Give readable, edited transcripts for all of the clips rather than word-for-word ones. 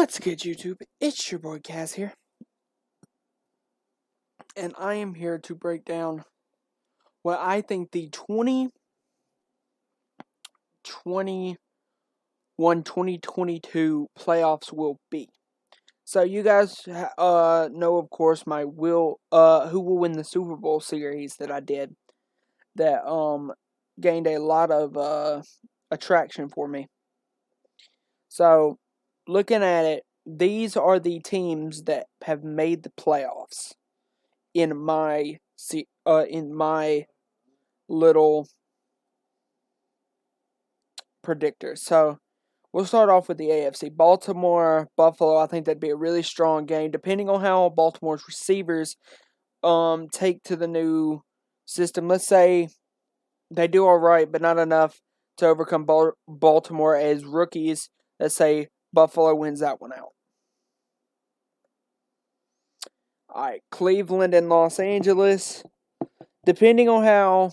What's good, YouTube? It's your boy Kaz here, and I am here to break down what I think the 2021-2022 playoffs will be. So you guys know, of course, my who will win the Super Bowl series that I did that gained a lot of attraction for me. So looking at it, these are the teams that have made the playoffs in my little predictor. So we'll start off with the AFC. Baltimore, Buffalo. I think that'd be a really strong game, depending on how Baltimore's receivers take to the new system. Let's say they do all right, but not enough to overcome Baltimore as rookies. Let's say Buffalo wins that one out. All right, Cleveland and Los Angeles. Depending on how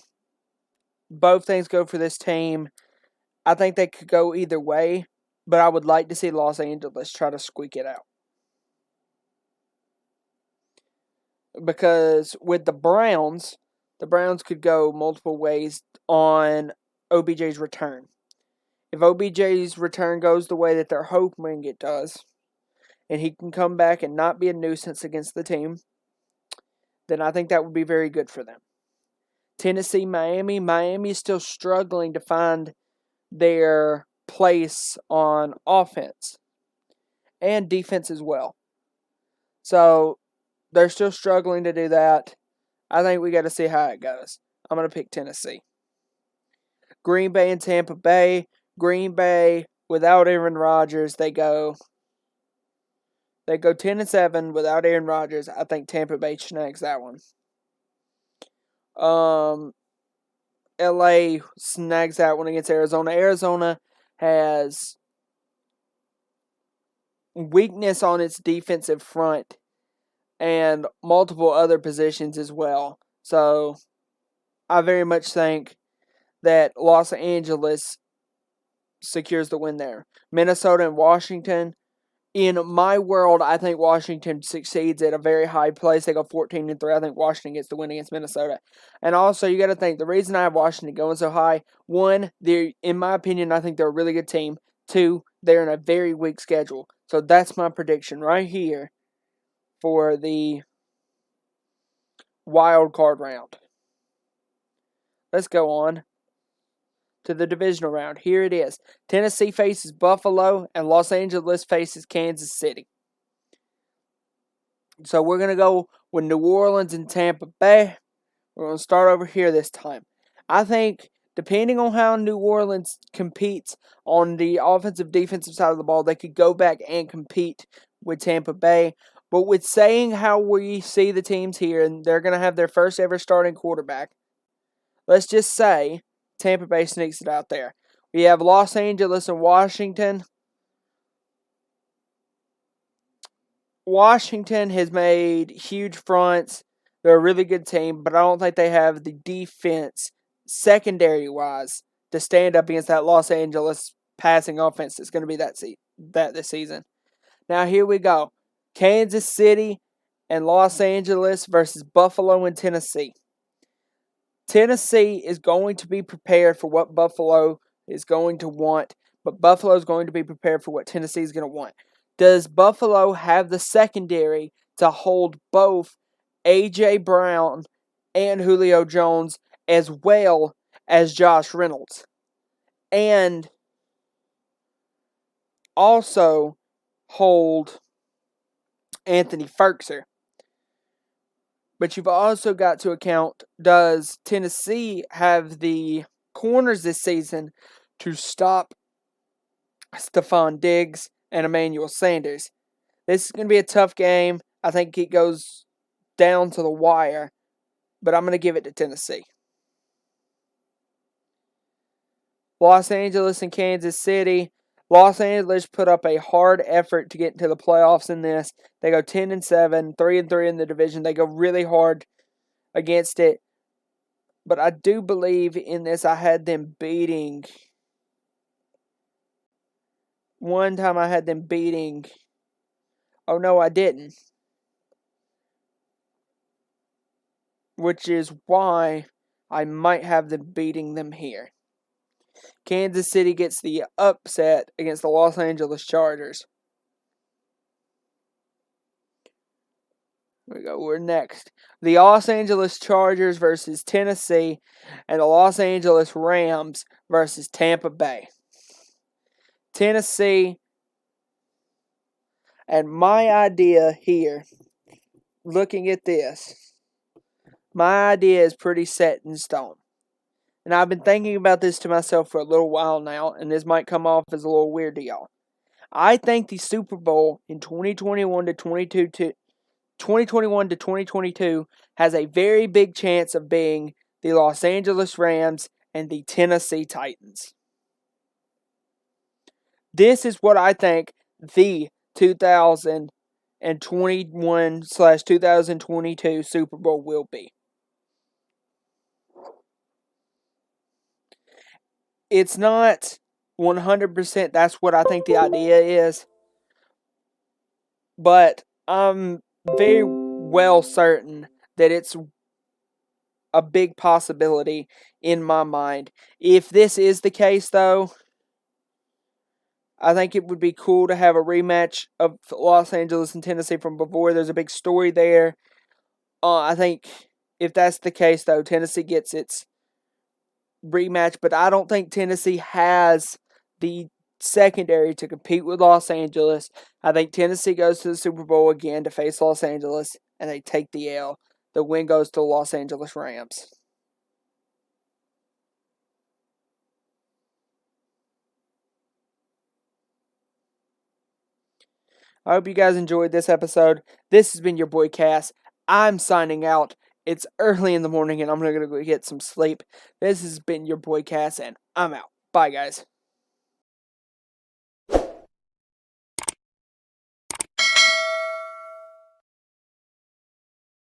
both things go for this team, I think they could go either way, but I would like to see Los Angeles try to squeak it out. Because with the Browns could go multiple ways on OBJ's return. If OBJ's return goes the way that they're hoping it does, and he can come back and not be a nuisance against the team, then I think that would be very good for them. Tennessee, Miami. Miami is still struggling to find their place on offense and defense as well. So they're still struggling to do that. I think we got to see how it goes. I'm going to pick Tennessee. Green Bay and Tampa Bay. Green Bay, without Aaron Rodgers, they go 10-7 without Aaron Rodgers. I think Tampa Bay snags that one. LA snags that one against Arizona. Arizona has weakness on its defensive front and multiple other positions as well. So I very much think that Los Angeles secures the win there. Minnesota and Washington. In my world, I think Washington succeeds at a very high place. They go 14-3. I think Washington gets the win against Minnesota. And also, you got to think, the reason I have Washington going so high, one, in my opinion, I think they're a really good team. Two, they're in a very weak schedule. So that's my prediction right here for the wild card round. Let's go on to the divisional round. Here it is. Tennessee faces Buffalo, and Los Angeles faces Kansas City. So we're going to go with New Orleans and Tampa Bay. We're going to start over here this time. I think, depending on how New Orleans competes on the offensive defensive side of the ball, they could go back and compete with Tampa Bay. But with saying how we see the teams here, and they're going to have their first ever starting quarterback, let's just say Tampa Bay sneaks it out there. We have Los Angeles and Washington. Washington has made huge fronts. They're a really good team, but I don't think they have the defense, secondary-wise, to stand up against that Los Angeles passing offense that's going to be that this season. Now, here we go. Kansas City and Los Angeles versus Buffalo and Tennessee. Tennessee is going to be prepared for what Buffalo is going to want, but Buffalo is going to be prepared for what Tennessee is going to want. Does Buffalo have the secondary to hold both A.J. Brown and Julio Jones as well as Josh Reynolds? And also hold Anthony Firkser. But you've also got to account, does Tennessee have the corners this season to stop Stephon Diggs and Emmanuel Sanders? This is going to be a tough game. I think it goes down to the wire, but I'm going to give it to Tennessee. Los Angeles and Kansas City. Los Angeles put up a hard effort to get into the playoffs in this. They go 10-7, 3-3 in the division. They go really hard against it. But I do believe in this. I had them beating. One time I had them beating Oh, no, I didn't. Which is why I might have them beating them here. Kansas City gets the upset against the Los Angeles Chargers. Here we go. We're next. The Los Angeles Chargers versus Tennessee, and the Los Angeles Rams versus Tampa Bay. Tennessee, and my idea here, looking at this, my idea is pretty set in stone. And I've been thinking about this to myself for a little while now, and this might come off as a little weird to y'all. I think the Super Bowl in 2021 to 2022 has a very big chance of being the Los Angeles Rams and the Tennessee Titans. This is what I think the 2021/2022 Super Bowl will be. It's not 100% that's what I think the idea is, but I'm very well certain that it's a big possibility in my mind. If this is the case, though, I think it would be cool to have a rematch of Los Angeles and Tennessee from before. There's a big story there. I think if that's the case, though, Tennessee gets its rematch, but I don't think Tennessee has the secondary to compete with Los Angeles. I think Tennessee goes to the Super Bowl again to face Los Angeles, and they take the L. The win goes to the Los Angeles Rams. I hope you guys enjoyed this episode. This has been your boy Cass. I'm signing out. It's early in the morning and I'm going to go get some sleep. This has been your boy Cass and I'm out. Bye, guys.